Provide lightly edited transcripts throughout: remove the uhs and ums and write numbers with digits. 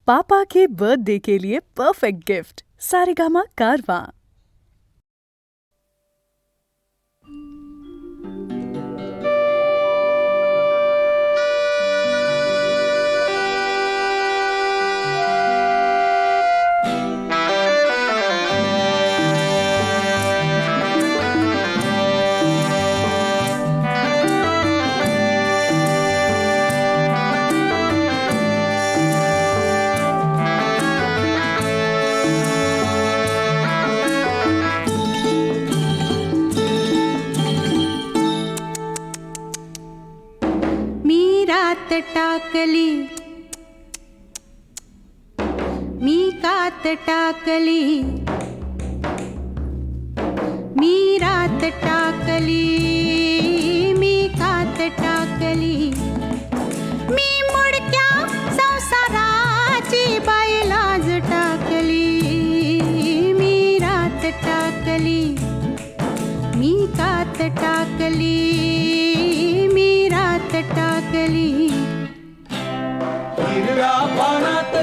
पापा के birthday के लिए perfect gift Saregama कारवां। टाकली मी कात टाकली मी रात टाकली मी कात टाकली मी मुडक्या संसाराची बाईलाज टाकली मी रात टाकली मी कात टाकली मी रात टाकली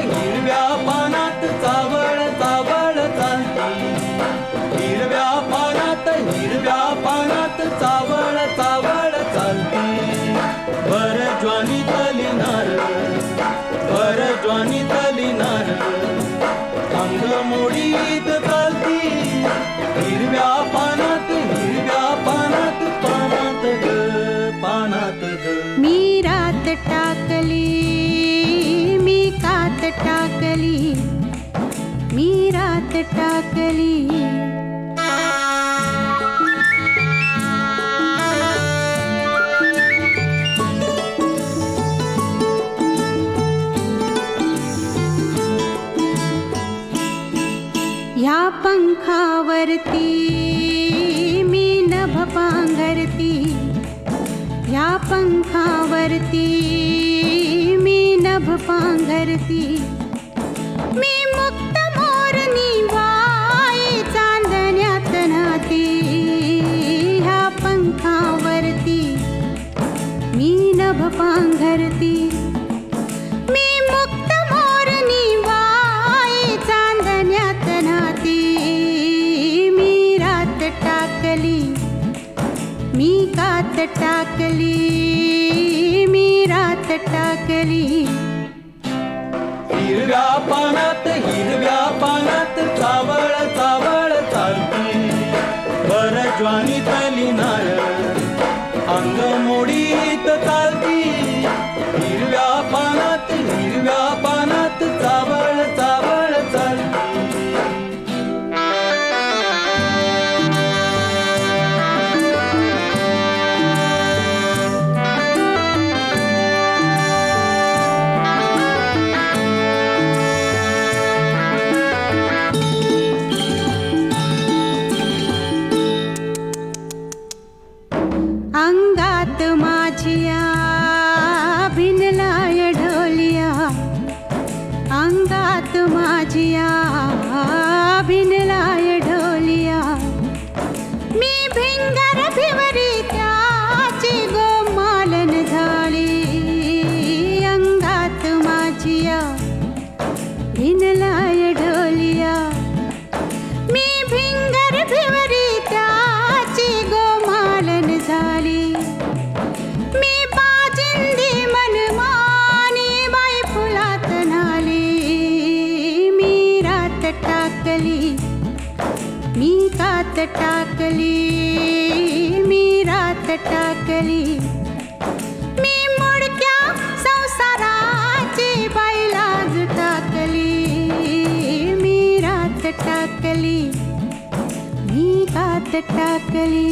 हिरव्या पानात चावळ चावळ चालती हिरव्या पानात चावळ चावळ चालती भर ज्वानी तलिनार अंग मोडीत चालती हिरव्या पानात पानात मी रात टाकली मी कात टाकली मी रात टाकली ह्या पंखावरती मी नभ पांघरती ह्या पंखावरती मी नभ पांघरती मी मुक्त मोरनी वाई चांदण्यात नाती ह्या पंखावरती मी नभ पांघरती मी मुक्त मोरनी वाई चांदण्यात नाती मी रात टाकली मी कात टाकली मी रात टाकली हिरव्या पानात चावळ चावळ चालती भर ज्वानी तलिनार अंग मोडीत चालती हिरव्या पानात चावळ चावळ चालती अंगात माझिया भिनलाय ढोलिया अंगात माझिया भिनलाय ढोलिया मी भिंगर भिवरी त्याची गोमालन झाली अंगात माझिया भिनलाय ढोलिया मी भिंगर भिवरी त्याची गोमालन झाली मी बाजिंदी मनमानी बाई फुलात नाली मी रात टाकली मी कात टाकली मी रात टाकली मी मुडक्या संसाराची बाईलाज टाकली मी रात टाकली मी कात टाकली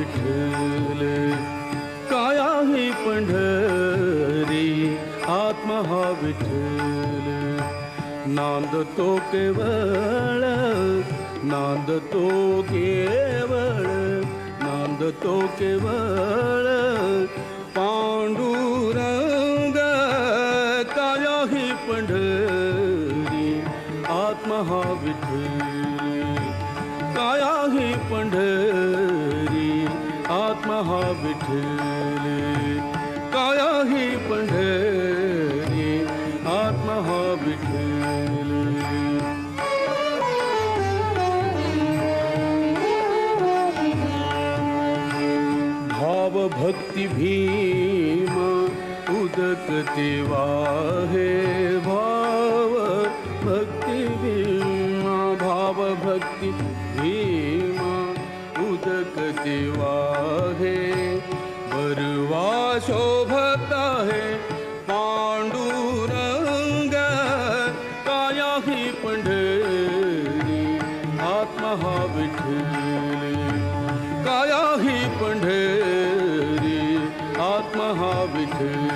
विठ्ठल काय आहे पंढरी आत्मा हा विठ्ठल नांदतो केवळ नांदतो केवळ नांदतो केवळ पांडुरंग काय आहे पंढरी आत्मा हा विठ्ठल काय आहे पंढरी आत्मा हा विठ्ठल काय आहे पंढरी आत्मा हा विठ्ठल भाव भक्ती भीम उदकते वाहे भाव भक्ती भीमा भाव भक्ती भीमा उदकते वाहे बरवा शोभत आहे पांडुरंग काय आहे पंढरी आत्मा हा विठ्ठल काय आहे पंढरी आत्मा हा विठ्ठल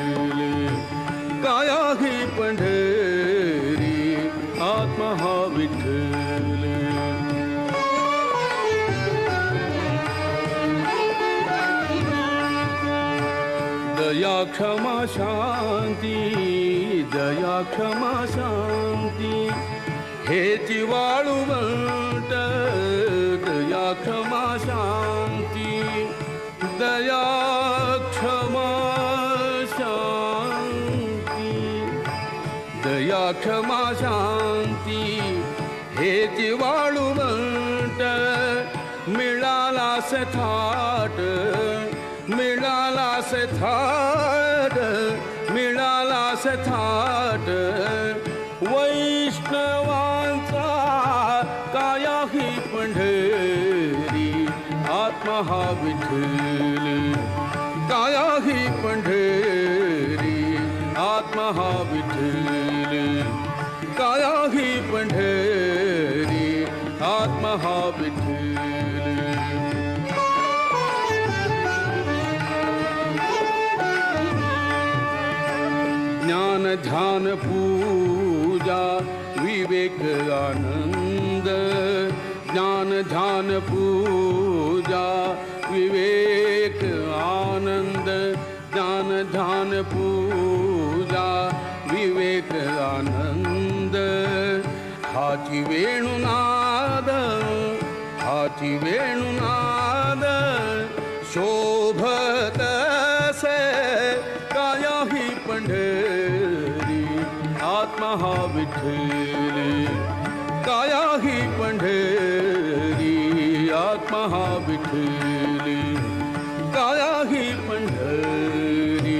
काय आहे पंढरी आत्मा हा विठ्ठल दया क्षमा शांती दया क्षमा शांती हेची वाळुवंट दया क्षमा शांती दया क्षमा शांती दया क्षमा शांती हेची वाळुवंट मिळालास थाट मिळालास थाट मिळालास थाट वैष्णवांचा काय ही पंढरी आत्मा हा विठ्ठल काय ही पंढरी आत्मा हा विठ्ठल काय ही पंढरी आत्मा हा विठ्ठल ज्ञान ध्यान पूजा विवेक आनंद ज्ञान ध्यान पूजा विवेक आनंद ज्ञान ध्यान पूजा विवेक आनंद हाची वेणुनाद हाची वेणुनाद शोभत से काय ही पंढरी आत्मा हा विठ्ठल काय ही पंढरी आत्मा हा विठ्ठल काय ही पंढरी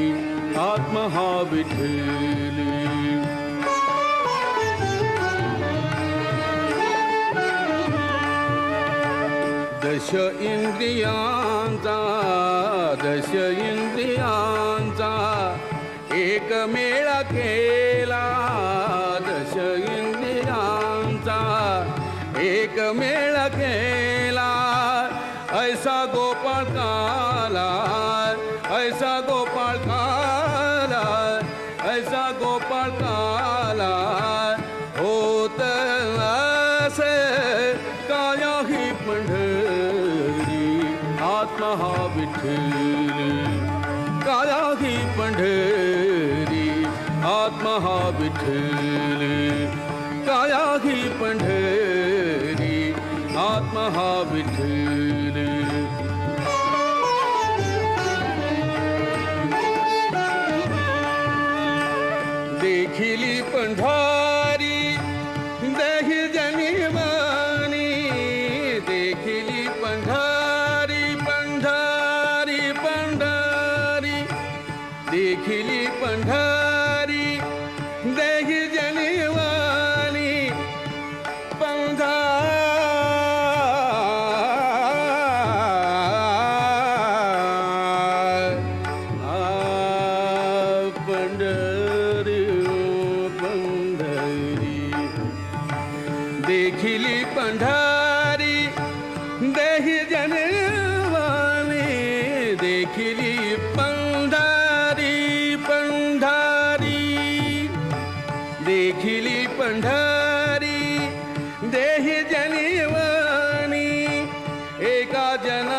आत्मा हा विठ्ठल दश इंद्रियांचा दश इंद्रियांचा एक मेळा केला दश इंद्रियांचा एक मेळा केला ऐसा गोपाळ काला ऐसा गोपाळ काला ऐसा गोपाळ काला होत असे काय ही पंढरी आत्मा हा विठ्ठल काय ही पंढरी आत्मा हा विठ्ठल काय ही पंढरी आत्मा हा विठ्ठल देखिली पंढरी देहि जनिवानी देखिली पंढरी पंढरी पंढरी देखिली पंढरी देहि जनिवानी पंढरी पंढरी देखिली पंढरी देहि जनवानी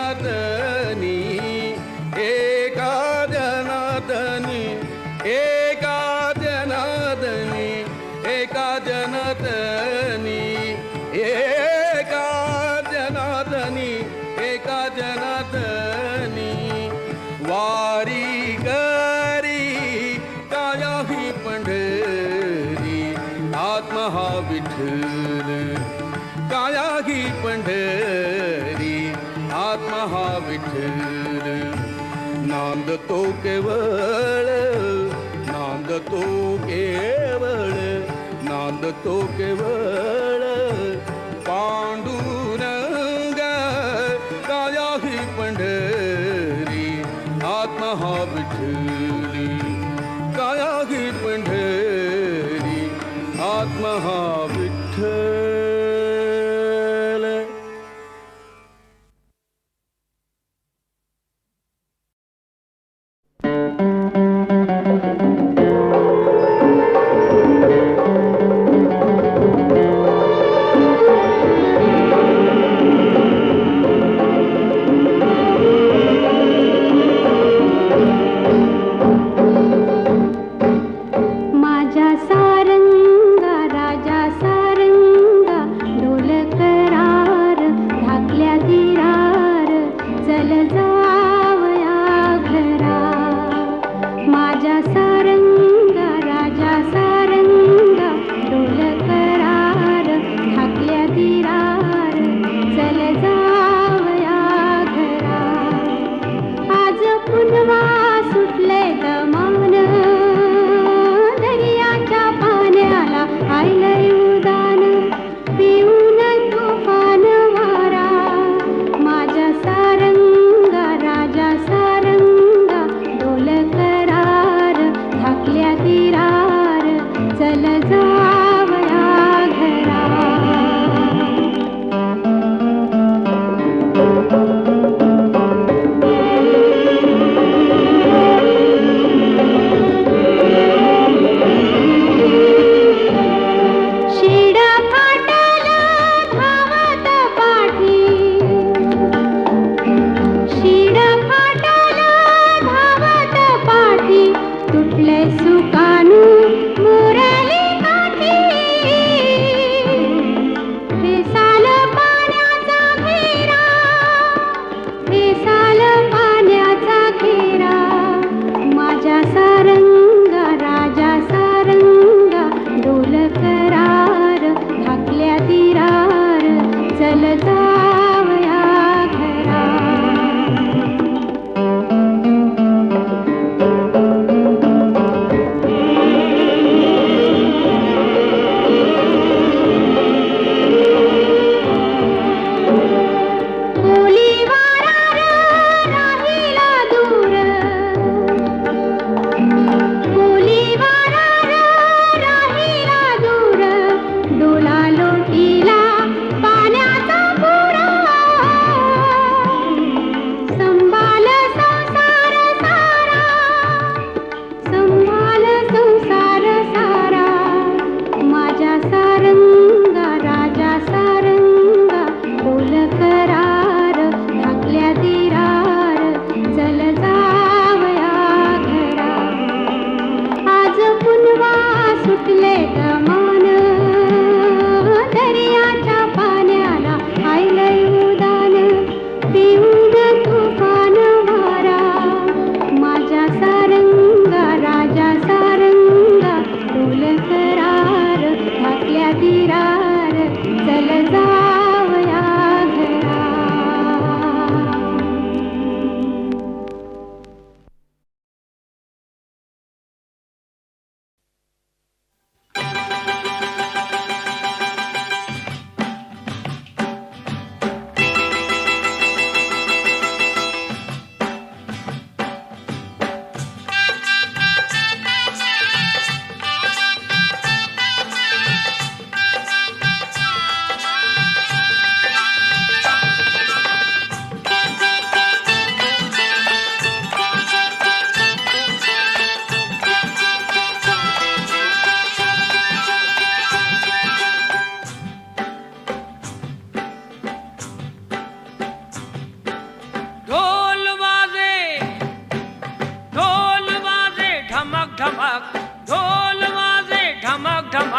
जनार्दनी एका जनार्दनी एका जनार्दनी एका जनार्दनी एका जनार्दनी एका जनार्दनी वारी करी काया ही पंढरी आत्मा हा विठ्ठल काया ही पंढरी आत्मा हा विठ्ठल नांदतो केवळ नांदतो केवळ नांदतो केवळ पांडुरंग काया ही पंढरी आत्मा हा विठ्ठली काया ही पंढरी आत्मा हा विठ्ठल. माझ्या सारंगा राजा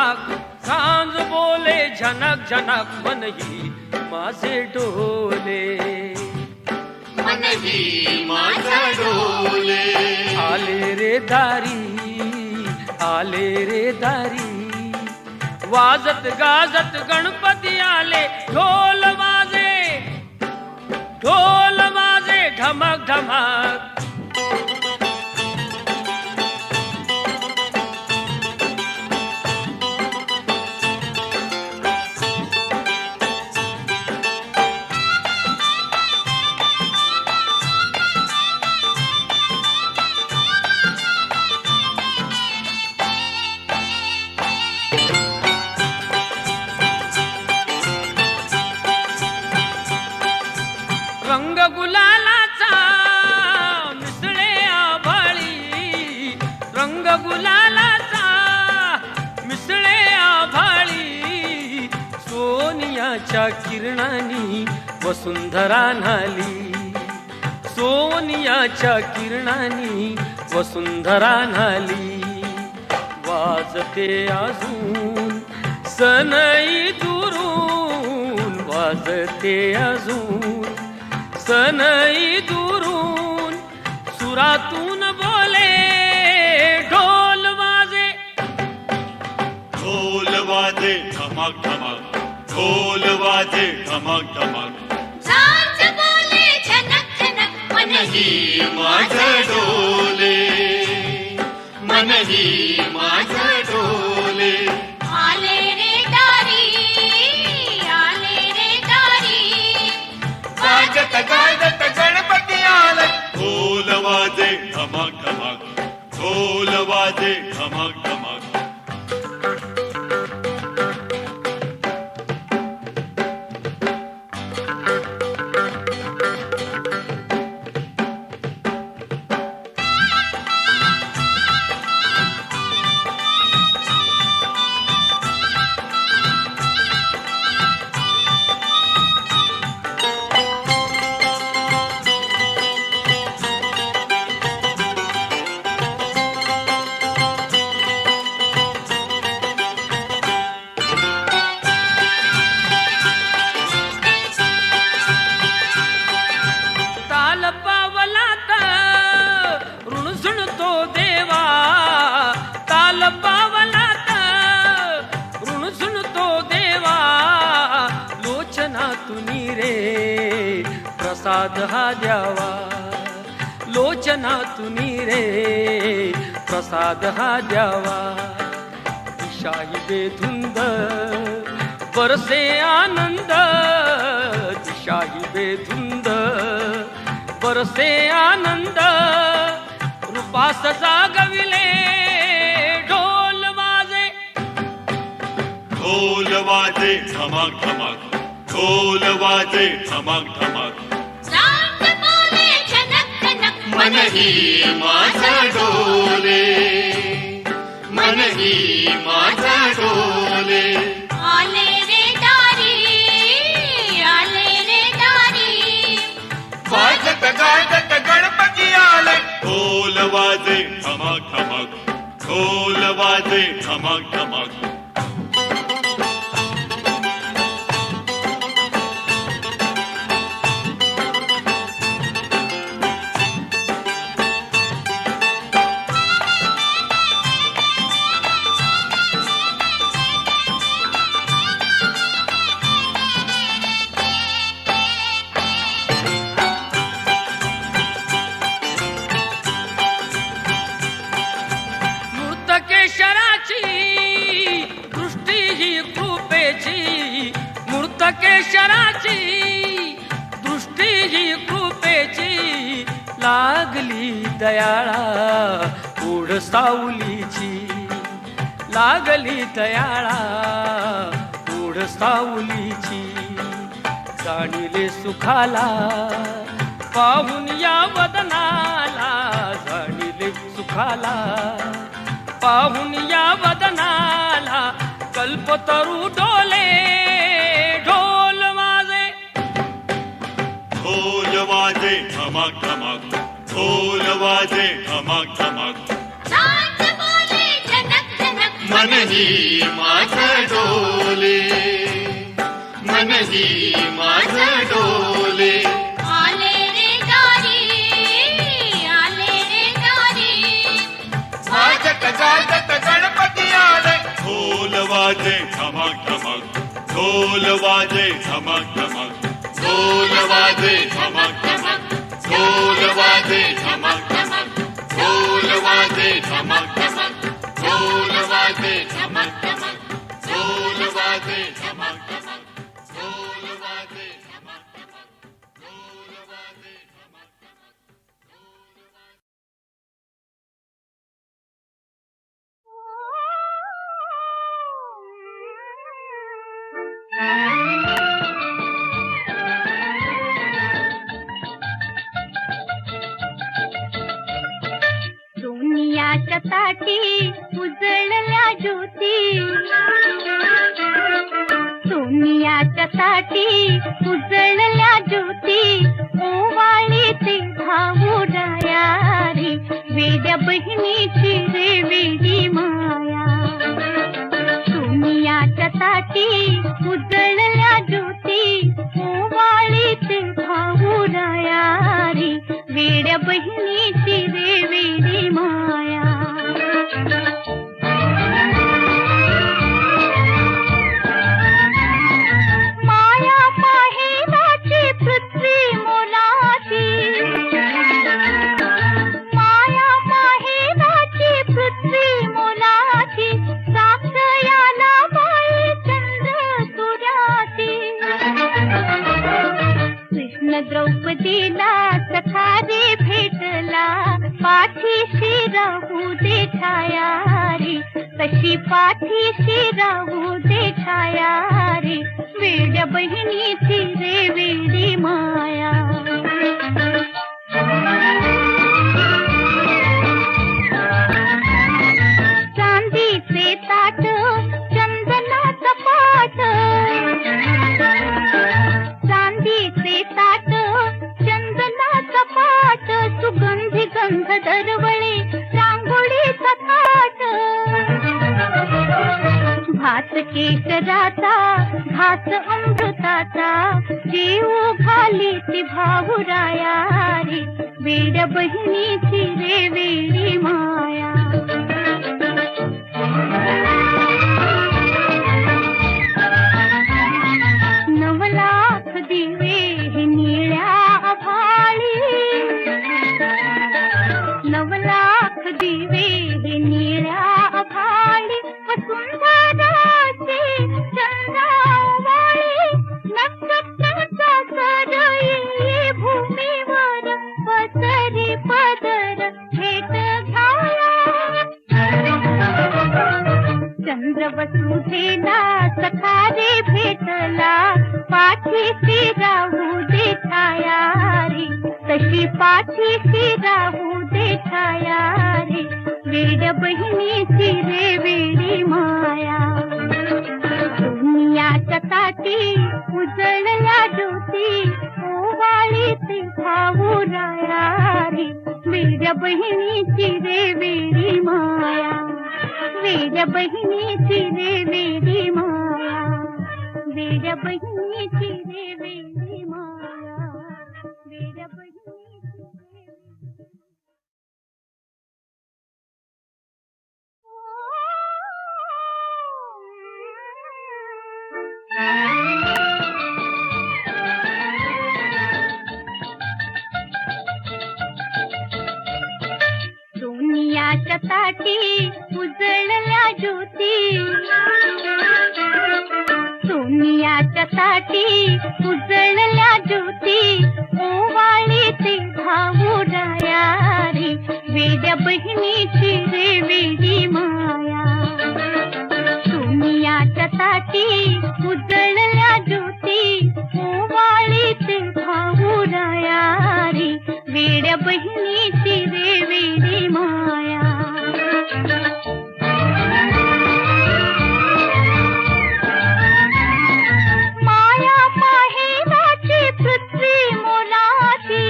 धमाक सांज बोले झनक झनक मनही माझे डोले मनही माझा डोले आले रे दारी आले रे दारी वाजत गाजत गणपती आले ढोल वाजे ढमक ढमक रंग गुलालाचा मिसळे आभाळी रंग गुलालाचा मिसळे आभाळी सोनियाच्या किरणांनी वसुंधरा न्हाली सोनियाच्या किरणांनी वसुंधरा न्हाली वाजते अजून सनई दुरून वाजते अजून सनई दुरून सुरातून बोले ढोल वाजे धमक धमक ढोल वाजे धमक धमक साज बोले झनक झनक मनही माझा डोले मनही माझा डोले आले रे दारी वाजत गाजत गणपती आला ढोल वाजे धमक धमक ढोल वाजे धमक धमक ताल पावला तर ऋणझुणतो देवा ताल पावला तर ऋणझुणतो देवा लोचनातुनी रे प्रसाद हा द्यावा लोचनातुनी रे प्रसाद हा द्यावा दिशाही बेधुंद बरसे आनंद दिशाही बेधुंद बरसे आनंद रूपास जागविले ढोल वाजे धमक धमक ढोल वाजे धमक धमक साज बोले झनक झनक मनही माझा डोले मनही माझा डोले आले रे दारी वाजत गाजत गणपती आला ढोल वाजे धमक धमक ढोल वाजे धमक धमक मूर्तकेशराची दृष्टी ही कृपेची मूर्तकेशराची दृष्टी ही कृपेची लागली दयाळा ओढ सावलीची लागली दयाळा ओढ सावलीची जाणिले सुखाला पाहून या वदनाला जाणिले सुखाला पाहून या वदनाला कल्पतरू डोले ढोल वाजे धमक धमक ढोल वाजे धमक धमक साज बोले झनक झनक मनही माझ डोले, मनही माझ डोले. आले रे दारी, आले रे दारी. वाजत गाजत गणपती आले, ढोल वाजे धमक धमक, ढोल वाजे धमक धमक, ढोल वाजे धमक धमक, ढोल वाजे धमक धमक, ढोल वाजे धमक धमक, ढोल वाजे धमक धमक, ढोल वाजे धमक धमक, ढोल वाजे धमक धमक, ढोल वाजे धमक धमक. दुनियाच्या ताटी उजळल्या ज्योती, दुनियाच्या ताटी उजळल्या ज्योती. ओवाळीचे भाऊ डायारी, वेड्या बहिणीची रे वेडी माया. दुनियाच्या ताटी उजळल्या ज्योती, ओवाळीचे भाऊ डायारी, वेड्या बहिणीची रे वेडी माया. माया माहेराची पृथ्वी मोलाची, माया माहेराची पृथ्वी मोलाची. साक्ष याला बाई चंद्र सूर्याची. कृष्ण द्रौपदीला सखारे भेटला, पाठीशी राहू दे छायारी, तशी पाठीशी राहू दे छायारी. वेड्या बहिणीची रे वेडी माया. चांदीचे ताट चंदनाचं पाट, चांदीचे ताट चंदनाचं पाट. सुगंधी गंध दरवळे रांगोळीचा थाट. भात केशराचा घास अमृताचा, जीव घाली ती भाऊरायारी, वेड्या बहिणीची रे वेडी माया. नवलाख दिवे हे निळ्या आभाळी, नवलाख दिवे हे निळ्या आभाळी. वसुंधराचे चंद्रावाळी, नक्षत्राचा सर येई भूमीवर. पसरी पदर भेट घ्याया, चंद्र वसुधेला सखारे भेटला, पाठीशी राहू दे छायारी, तशी पाठीशी राहू दे छायारी. वेड्या बहिणीची रे वेडी माया. दुनियाच्या ताटी उजळल्या ज्योती, ओवाळीचे भाऊ रायारी, वेड्या बहिणीची रे वेडी माया. वेड्या बहिणीची रे वेडी माया, वेड्या बहिणीची रे वेडी माया, वेड्या बहिणीची रे वेडी. दुनियाच्या ताटी उजळल्या ज्योती, दुनियाच्या ताटी उजळल्या ज्योती. ओवाळीचे भाऊ डायारी, वेड्या बहिणीची रे वेडी माया. दुनियाच्या ताटी उजळल्या ज्योती, ओवाळीचे भाऊ डायारी, वेड्या बहिणीची रे वेडी माया. माया माहेराची पृथ्वी मोलाची,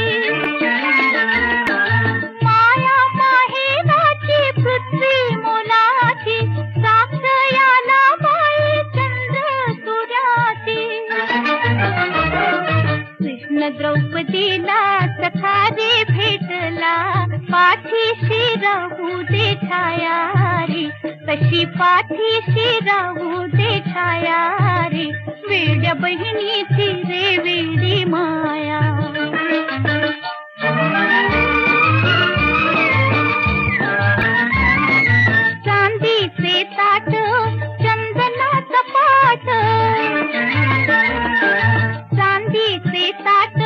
माया माहेराची पृथ्वी मोलाची. साक्ष राहू दे छाया रे, तशी पाठीशी राहू दे छाया रे, वेड्या बहिणीची रे वेडी माया. चांदीचे ताट चंदनाचं पाट, चांदीचे ताट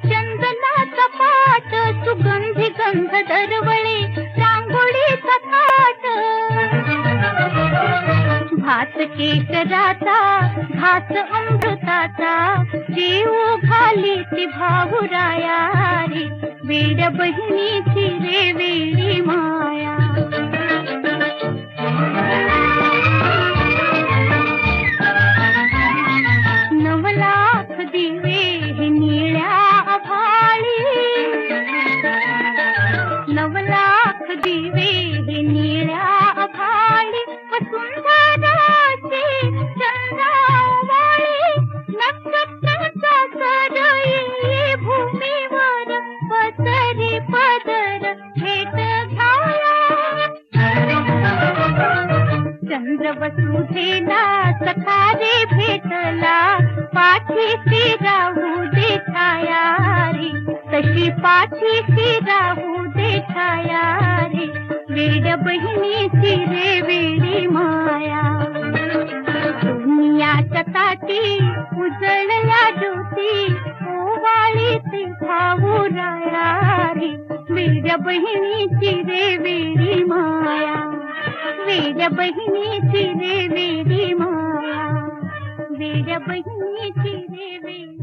चंदनाचं पाट, सुगंधी गंध दरवळे रांगोळीचा थाट. भात केशराचा घास अमृताचा, जीव घाली ती भाऊराया रे, वेड्या बहिणीची रे वेडी माया. 9 लाख दिवे हे निळ्या आभाळी, 9 लाख दिवे हे निळ्या आभाळी, वसुंधराची चंद्रावळी, नक्षत्राचा सरई भूमीवर पदरी पदर भेट घ्याया. चंद्र वसुधेला सखा रे भेटला, पाठीशी राहू दे छाया रे, तशी पाठीशी राहू दे छाया रे, वेड्या बहिणीची रे वेडी माया. दुनियाच्या ताटी उजळल्या ज्योती, ओवाळीत भाऊराया रे, वेड्या बहिणीची रे वेडी माया. वेड्या बहिणीची रे वेडी माया, वेड्या बहिणीची रे वेडी.